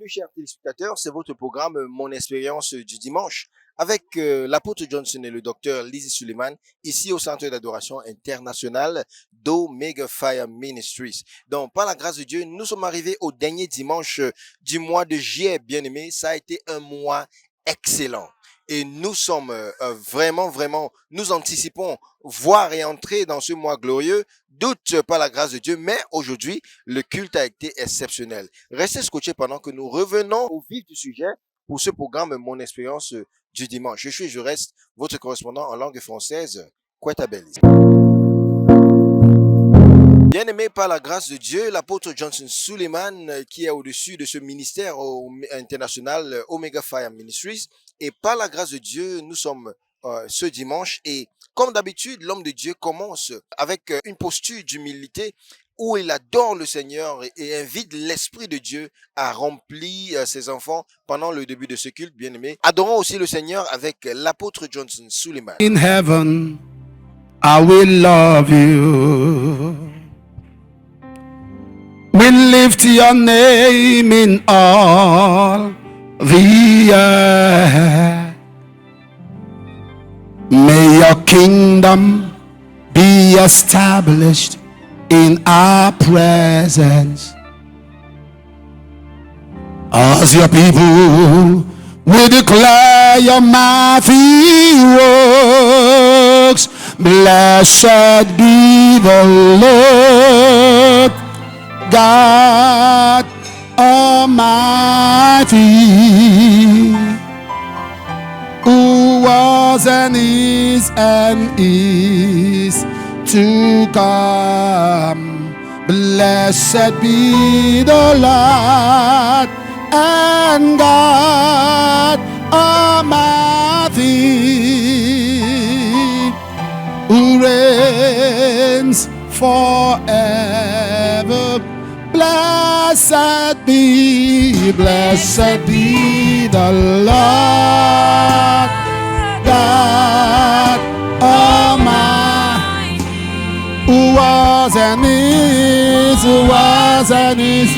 chers téléspectateurs, c'est votre programme Mon expérience du dimanche avec l'apôtre Johnson et le docteur Lizzie Suleiman, ici au Centre d'adoration international d'Omega Fire Ministries. Donc, par la grâce de Dieu, nous sommes arrivés au dernier dimanche du mois de juillet, bien-aimés. Ça a été un mois excellent. Et nous sommes vraiment, nous anticipons voir et entrer dans ce mois glorieux, doute par la grâce de Dieu, mais aujourd'hui, le culte a été exceptionnel. Restez scotchés pendant que nous revenons au vif du sujet pour ce programme Mon expérience du dimanche. Je reste votre correspondant en langue française, Kweta Bellis. Bien-aimé par la grâce de Dieu, l'apôtre Johnson Suleiman, qui est au-dessus de ce ministère international Omega Fire Ministries, et par la grâce de Dieu, nous sommes ce dimanche, et comme d'habitude, l'homme de Dieu commence avec une posture d'humilité où il adore le Seigneur et invite l'Esprit de Dieu à remplir ses enfants pendant le début de ce culte, bien-aimé. Adorons aussi le Seigneur avec l'apôtre Johnson Suleiman. In heaven, I will love you. We lift your name in all the earth. May your kingdom be established in our presence. As your people, we declare your mighty works. Blessed be the Lord God Almighty, who was and is to come. Blessed be the Lord and God Almighty, who reigns forever. Blessed be the Lord God Almighty, who was and is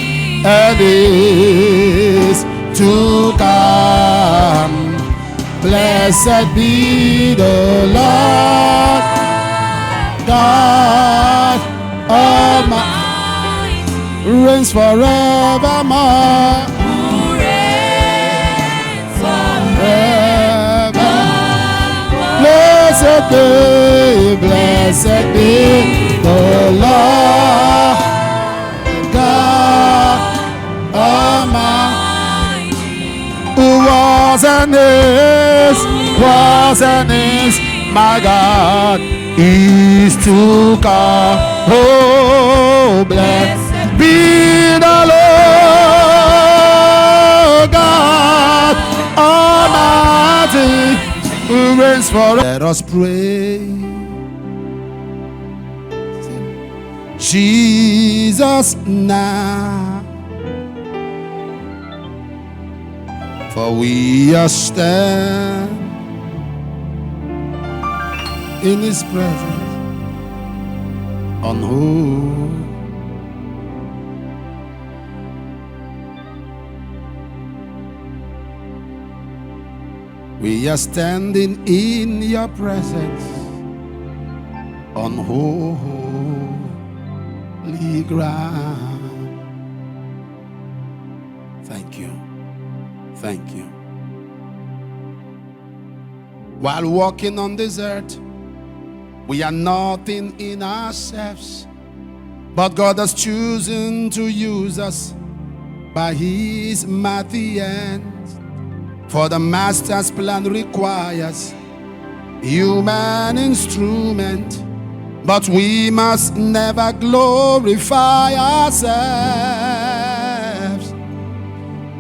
to come. Blessed be the Lord God Almighty, reigns forevermore. Forever. Blessed be the Lord God Almighty, who was and is, my God, is to come. Oh, blessed be the Lord God Almighty, who reigns forever. Let us pray. Jesus now, for we are stand in His presence on who we are standing in your presence on holy ground. Thank you. Thank you. While walking on this earth, we are nothing in ourselves, but God has chosen to use us by His mighty hand. For the Master's plan requires human instrument, but we must never glorify ourselves.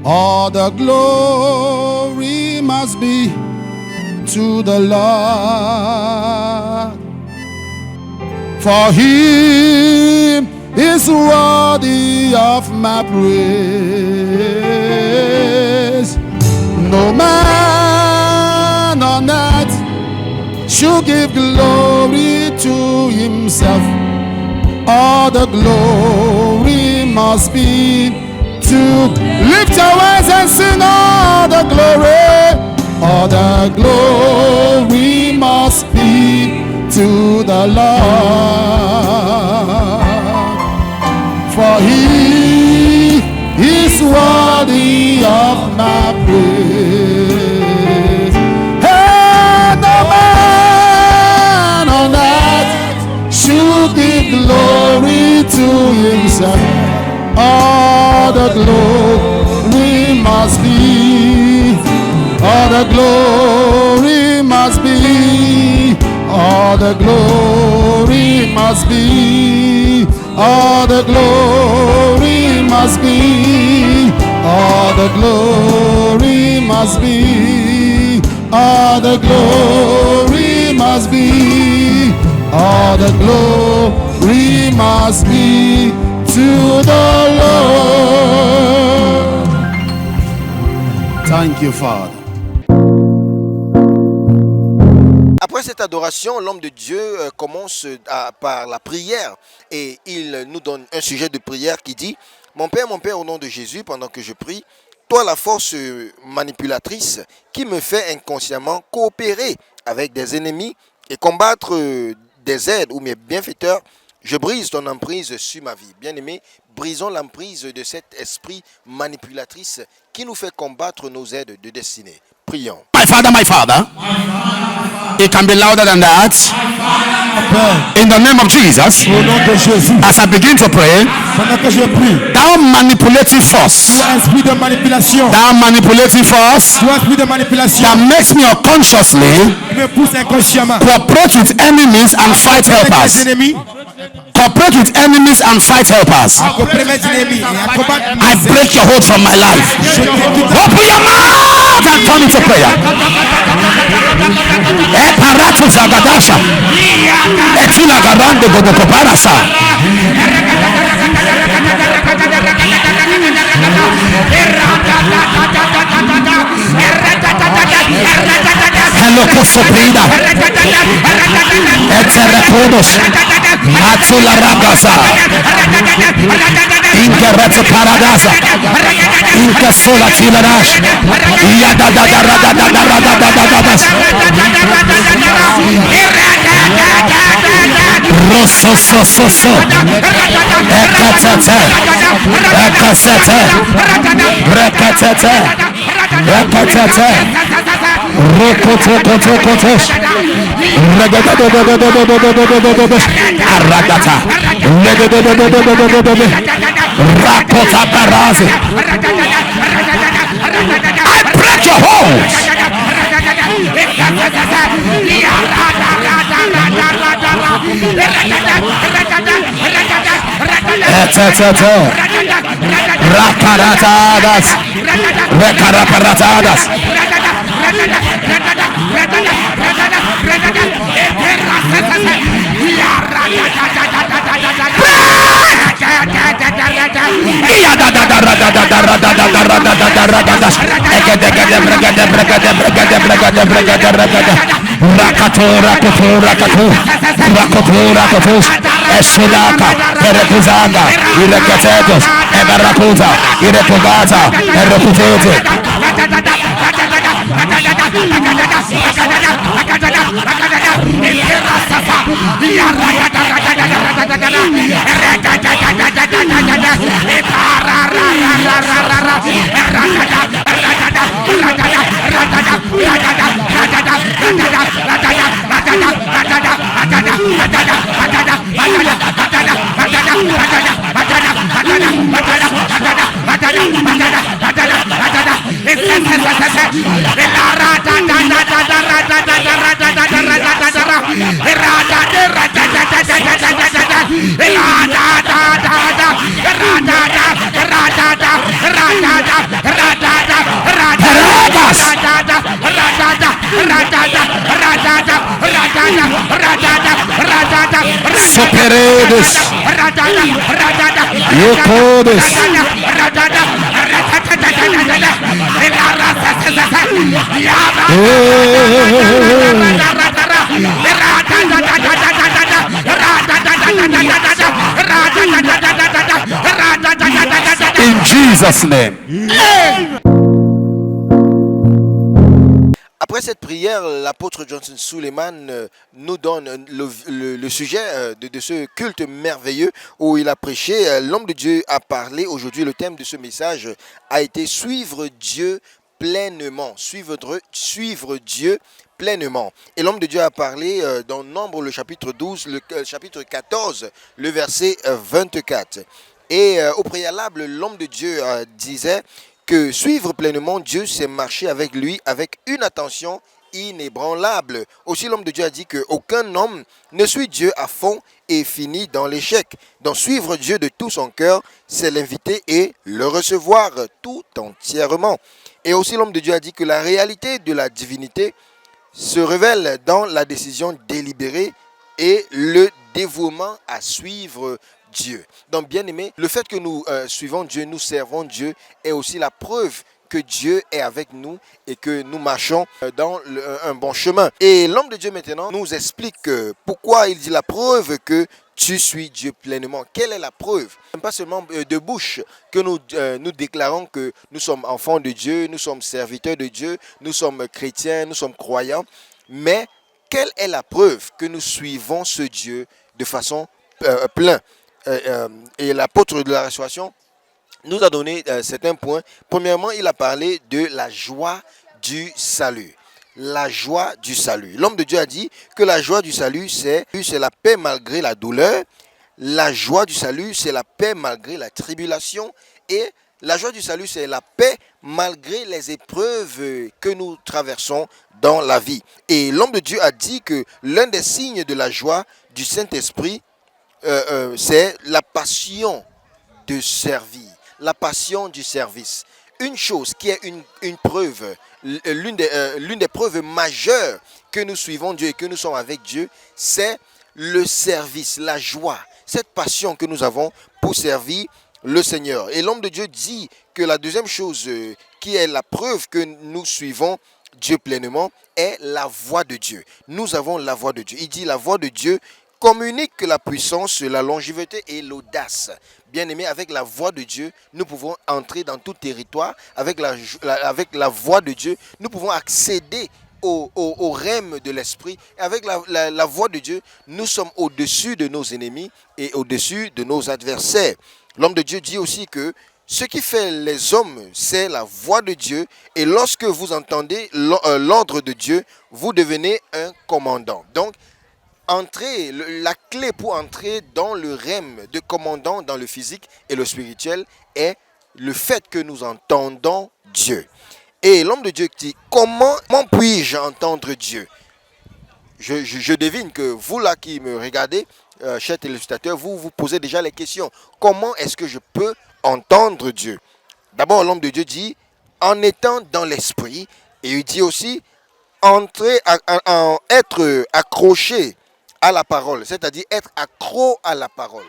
All the glory must be to the Lord, for He is worthy of my praise. No man on earth should give glory to himself. All the glory must be to lift your your hands and sing all the glory. All the glory must be to the Lord. For he is worthy of my praise. And no man on earth should give glory to himself. All the glory must be, all the glory must be, all the glory must be, all the glory must be, all the glory must be, all the glory must be, all the glory must be to the Lord. Thank you, Father. Après cette adoration, l'homme de Dieu commence par la prière et il nous donne un sujet de prière qui dit « Mon Père, au nom de Jésus, pendant que je prie, toi la force manipulatrice qui me fait inconsciemment coopérer avec des ennemis et combattre des aides ou mes bienfaiteurs, je brise ton emprise sur ma vie. » Bien-aimés, brisons l'emprise de cet esprit manipulatrice qui nous fait combattre nos aides de destinée. Prions. My Father. It can be louder than that. In the name of Jesus, Au nom de Jésus, as I begin to pray, pendant que je prie, thou manipulative force, toi esprit de manipulation, thou manipulative force toi esprit de manipulation, that makes me unconsciously me pousse inconsciemment. cooperate with enemies and fight Avec mes helpers. ennemis, Cooperate with enemies and fight helpers. à coopérer mes ennemis et à combattre I mes break your hold from my life. Je t'écoute. Open your mouth and turn into prayer. Eparatu zagadasha. Etila garande godokoparasa. Hello kosoprida. Eterekodos. Atula ragasa. Inkerete paradasa. Inka sola tilarash. Yada da da da da da da da da da da. Rosso so so so. Ekatete. Ekasete. Rekatete. Rekatete. Rokotokotokotos. Aragata. Rakota barazi. I break your holes. Rakaratadas. Rekaraparatadas. Esulaka, Erekuzanga, Ireketetos, Ebarakuta, Irekugata, Erekutete. Superedes, Yokodes, in Jesus' name. Après cette prière, l'apôtre Johnson Suleiman nous donne le sujet de ce culte merveilleux où il a prêché. L'homme de Dieu a parlé. Aujourd'hui, le thème de ce message a été suivre Dieu pleinement. Suivre Dieu pleinement. Et l'homme de Dieu a parlé dans Nombre, le chapitre 12, le chapitre 14, le verset 24. Et au préalable, l'homme de Dieu disait que suivre pleinement Dieu, c'est marcher avec lui avec une attention inébranlable. Aussi, l'homme de Dieu a dit qu'aucun homme ne suit Dieu à fond et finit dans l'échec. Donc, suivre Dieu de tout son cœur, c'est l'inviter et le recevoir tout entièrement. Et aussi, l'homme de Dieu a dit que la réalité de la divinité se révèle dans la décision délibérée et le dévouement à suivre Dieu. Donc, bien aimé, le fait que nous suivons Dieu, nous servons Dieu est aussi la preuve que Dieu est avec nous et que nous marchons dans un bon chemin. Et l'homme de Dieu maintenant nous explique pourquoi il dit la preuve que tu suis Dieu pleinement. Quelle est la preuve? Pas seulement de bouche que nous déclarons que nous sommes enfants de Dieu, nous sommes serviteurs de Dieu, nous sommes chrétiens, nous sommes croyants, mais quelle est la preuve que nous suivons ce Dieu de façon pleine? Et l'apôtre de la restauration nous a donné certains points. Premièrement, il a parlé de la joie du salut. La joie du salut. L'homme de Dieu a dit que la joie du salut, c'est la paix malgré la douleur. La joie du salut, c'est la paix malgré la tribulation. Et la joie du salut, c'est la paix malgré les épreuves que nous traversons dans la vie. Et l'homme de Dieu a dit que l'un des signes de la joie du Saint-Esprit, c'est la passion de servir, la passion du service. Une chose qui est une preuve, l'une des preuves majeures que nous suivons Dieu et que nous sommes avec Dieu, c'est le service, la joie, cette passion que nous avons pour servir le Seigneur. Et l'homme de Dieu dit que la deuxième chose qui est la preuve que nous suivons Dieu pleinement est la voix de Dieu. Nous avons la voix de Dieu. Il dit la voix de Dieu communique la puissance, la longévité et l'audace. Bien-aimés, avec la voix de Dieu, nous pouvons entrer dans tout territoire. Avec la voix de Dieu, nous pouvons accéder au règne de l'esprit. Avec la voix de Dieu, nous sommes au-dessus de nos ennemis et au-dessus de nos adversaires. L'homme de Dieu dit aussi que ce qui fait les hommes, c'est la voix de Dieu. Et lorsque vous entendez l'ordre de Dieu, vous devenez un commandant. Donc, la clé pour entrer dans le règne de commandant dans le physique et le spirituel est le fait que nous entendons Dieu. Et l'homme de Dieu dit, comment puis-je entendre Dieu? Je devine que vous là qui me regardez, chers téléspectateurs, vous vous posez déjà les questions. Comment est-ce que je peux entendre Dieu? D'abord, l'homme de Dieu dit, en étant dans l'esprit, et il dit aussi, être accroché à la parole, c'est-à-dire être accro à la parole,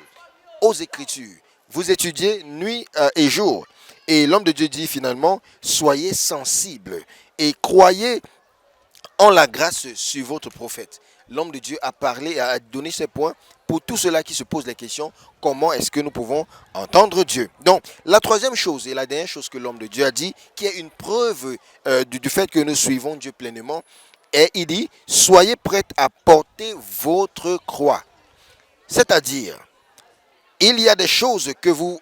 aux Écritures. Vous étudiez nuit et jour. Et l'homme de Dieu dit finalement, soyez sensibles et croyez en la grâce sur votre prophète. L'homme de Dieu a parlé, a donné ses points pour tous ceux-là qui se posent la question, comment est-ce que nous pouvons entendre Dieu? Donc, la troisième chose et la dernière chose que l'homme de Dieu a dit, qui est une preuve du fait que nous suivons Dieu pleinement, et il dit, soyez prêts à porter votre croix. C'est-à-dire, il y a des choses que vous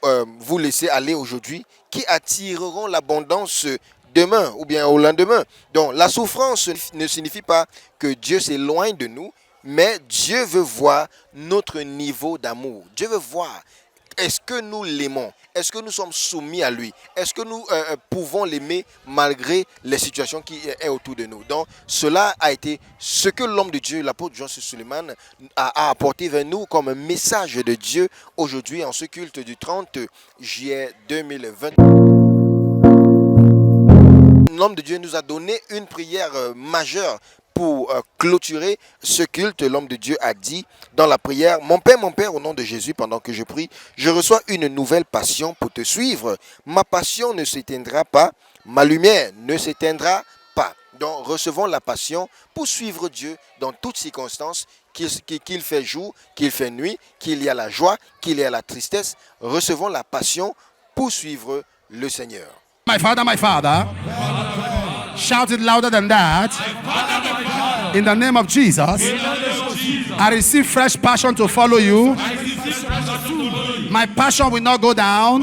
laissez aller aujourd'hui qui attireront l'abondance demain ou bien au lendemain. Donc, la souffrance ne signifie pas que Dieu s'éloigne de nous, mais Dieu veut voir notre niveau d'amour. Dieu veut voir, est-ce que nous l'aimons? Est-ce que nous sommes soumis à lui? Est-ce que nous pouvons l'aimer malgré les situations qui sont autour de nous? Donc, cela a été ce que l'homme de Dieu, l'apôtre Johnson Suleiman, a apporté vers nous comme un message de Dieu aujourd'hui en ce culte du 30 juillet 2020. L'homme de Dieu nous a donné une prière majeure pour clôturer ce culte. L'homme de Dieu a dit dans la prière, mon Père, au nom de Jésus, pendant que je prie, je reçois une nouvelle passion pour te suivre. Ma passion ne s'éteindra pas, ma lumière ne s'éteindra pas. Donc, recevons la passion pour suivre Dieu dans toutes circonstances, qu'il fait jour, qu'il fait nuit, qu'il y a la joie, qu'il y a la tristesse. Recevons la passion pour suivre le Seigneur. My Father. Shout it louder than that. In the name of Jesus, I receive fresh passion to follow you. My passion will not go down.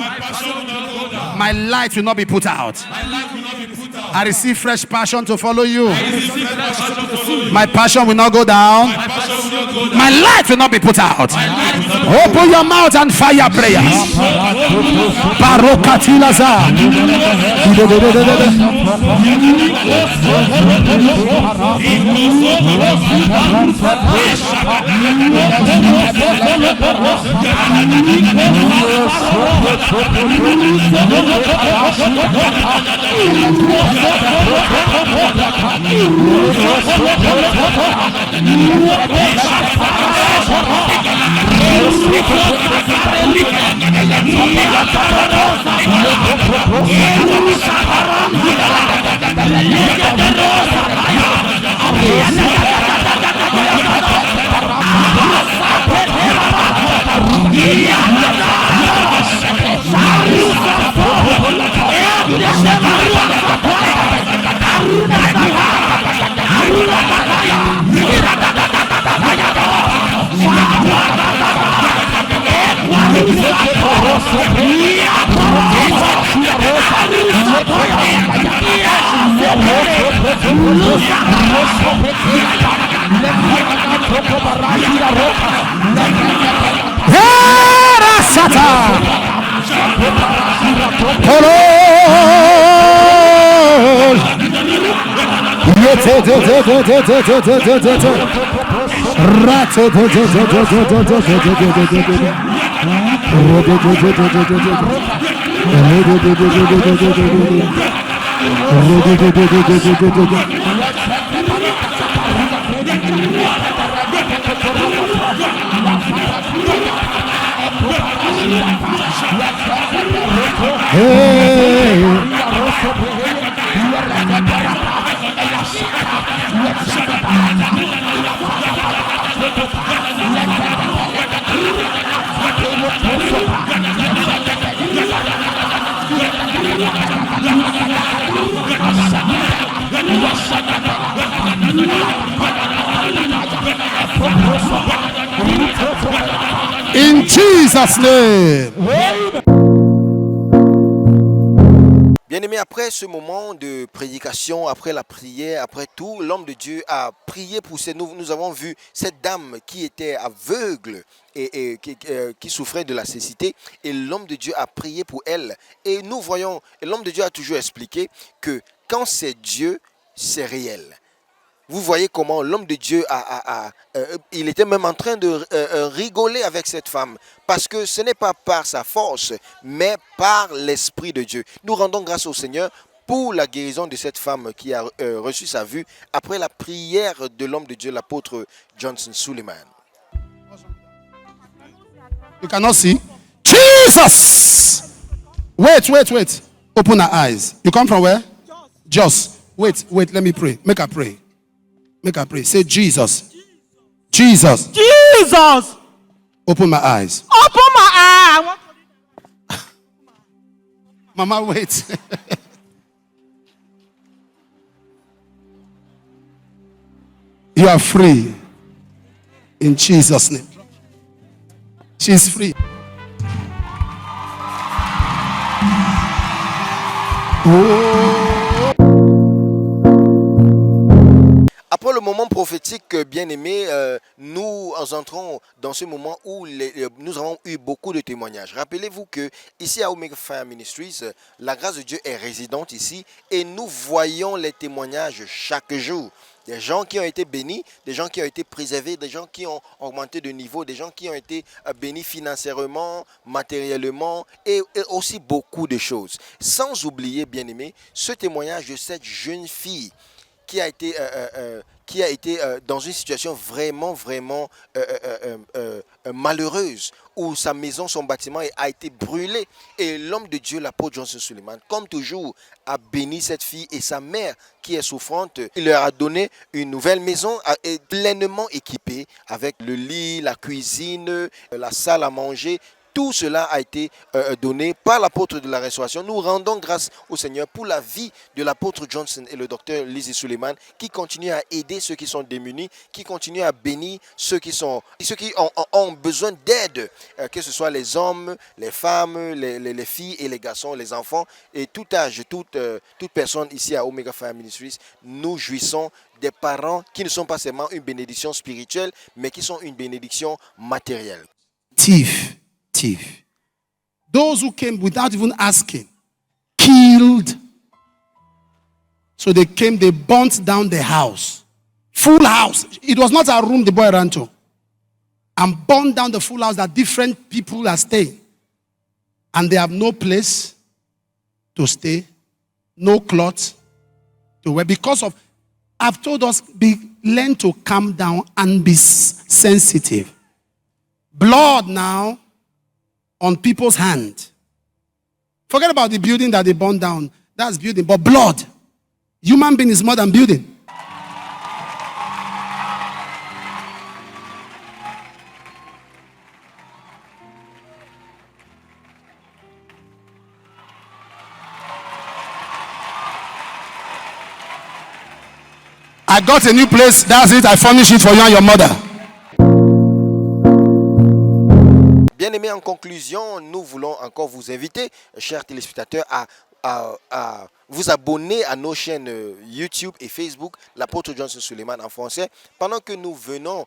My light will not be put out. I receive fresh passion to follow you. My passion will not go down. My light will not be put out. Open your mouth and fire prayers. Barokatilaza. In Jesus' name. Bien-aimés, après ce moment de prédication, après la prière, après tout, l'homme de Dieu a prié pour ces nous avons vu cette dame qui était aveugle et qui souffrait de la cécité, et l'homme de Dieu a prié pour elle. Et nous voyons, et l'homme de Dieu a toujours expliqué que quand c'est Dieu, c'est réel. Vous voyez comment l'homme de Dieu il était même en train de rigoler avec cette femme, parce que ce n'est pas par sa force, mais par l'Esprit de Dieu. Nous rendons grâce au Seigneur pour la guérison de cette femme qui a reçu sa vue après la prière de l'homme de Dieu, l'apôtre Johnson Suleiman. You cannot see? Jesus! Wait. Open her eyes. You come from where? Just. Wait, let me pray. Make her pray. Say Jesus. Jesus. Jesus. Open my eyes. Open my eyes. Mama, wait. You are free. In Jesus' name. She's free. Après le moment prophétique, bien-aimé, nous entrons dans ce moment où nous avons eu beaucoup de témoignages. Rappelez-vous que ici à Omega Fire Ministries, la grâce de Dieu est résidente ici et nous voyons les témoignages chaque jour. Des gens qui ont été bénis, des gens qui ont été préservés, des gens qui ont augmenté de niveau, des gens qui ont été bénis financièrement, matériellement et aussi beaucoup de choses. Sans oublier, bien-aimé, ce témoignage de cette jeune fille qui a été dans une situation vraiment malheureuse, où sa maison, son bâtiment a été brûlé. Et l'homme de Dieu, l'apôtre Johnson Suleiman, comme toujours, a béni cette fille et sa mère qui est souffrante. Il leur a donné une nouvelle maison pleinement équipée avec le lit, la cuisine, la salle à manger, Tout cela a été donné par l'apôtre de la restauration. Nous rendons grâce au Seigneur pour la vie de l'apôtre Johnson et le docteur Lizzie Suleiman qui continuent à aider ceux qui sont démunis, qui continuent à bénir ceux qui ont besoin d'aide, que ce soit les hommes, les femmes, les filles et les garçons, les enfants et tout âge, toute personne ici à Omega Fire Ministries. Nous jouissons des parents qui ne sont pas seulement une bénédiction spirituelle, mais qui sont une bénédiction matérielle. Thief. Those who came without even asking, killed. So they came, they burnt down the house. Full house. It was not a room the boy ran to. And burned down the full house that different people are staying. And they have no place to stay, no clothes to wear. Because of, I've told us, learn to calm down and be sensitive. Blood now on people's hand. Forget about the building that they burned down. That's building. But blood. Human being is more than building. I got a new place. That's it. I furnish it for you and your mother. Bien-aimés, en conclusion, nous voulons encore vous inviter, chers téléspectateurs, à vous abonner à nos chaînes YouTube et Facebook, l'apôtre Johnson Suleiman en français, pendant que nous venons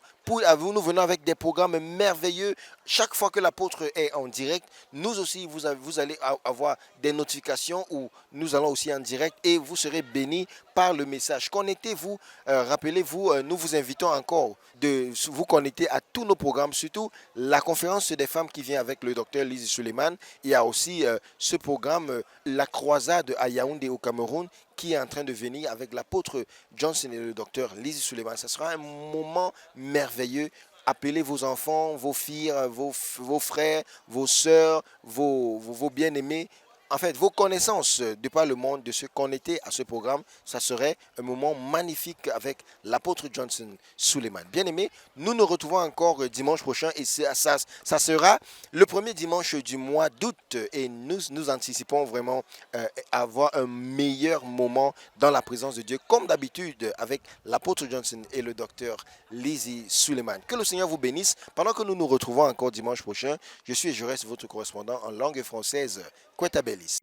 avec des programmes merveilleux. Chaque fois que l'apôtre est en direct, nous aussi, vous allez avoir des notifications où nous allons aussi en direct et vous serez bénis par le message. Connectez-vous, rappelez-vous, nous vous invitons encore de vous connecter à tous nos programmes, surtout la conférence des femmes qui vient avec le docteur Lizzie Suleiman. Il y a aussi ce programme, la croisade à Yaoundé au Cameroun, qui est en train de venir avec l'apôtre Johnson et le docteur Lizzie Suleiman. Ce sera un moment merveilleux. Appelez vos enfants, vos filles, vos frères, vos sœurs, vos bien-aimés. En fait, vos connaissances de par le monde, de se connecter à ce programme, ça serait un moment magnifique avec l'apôtre Johnson Suleiman. Bien aimé, nous nous retrouvons encore dimanche prochain et ça sera le premier dimanche du mois d'août et nous anticipons vraiment avoir un meilleur moment dans la présence de Dieu, comme d'habitude avec l'apôtre Johnson et le docteur Lizzie Suleiman. Que le Seigneur vous bénisse. Pendant que nous nous retrouvons encore dimanche prochain, je suis et je reste votre correspondant en langue française, Kweta Bellis.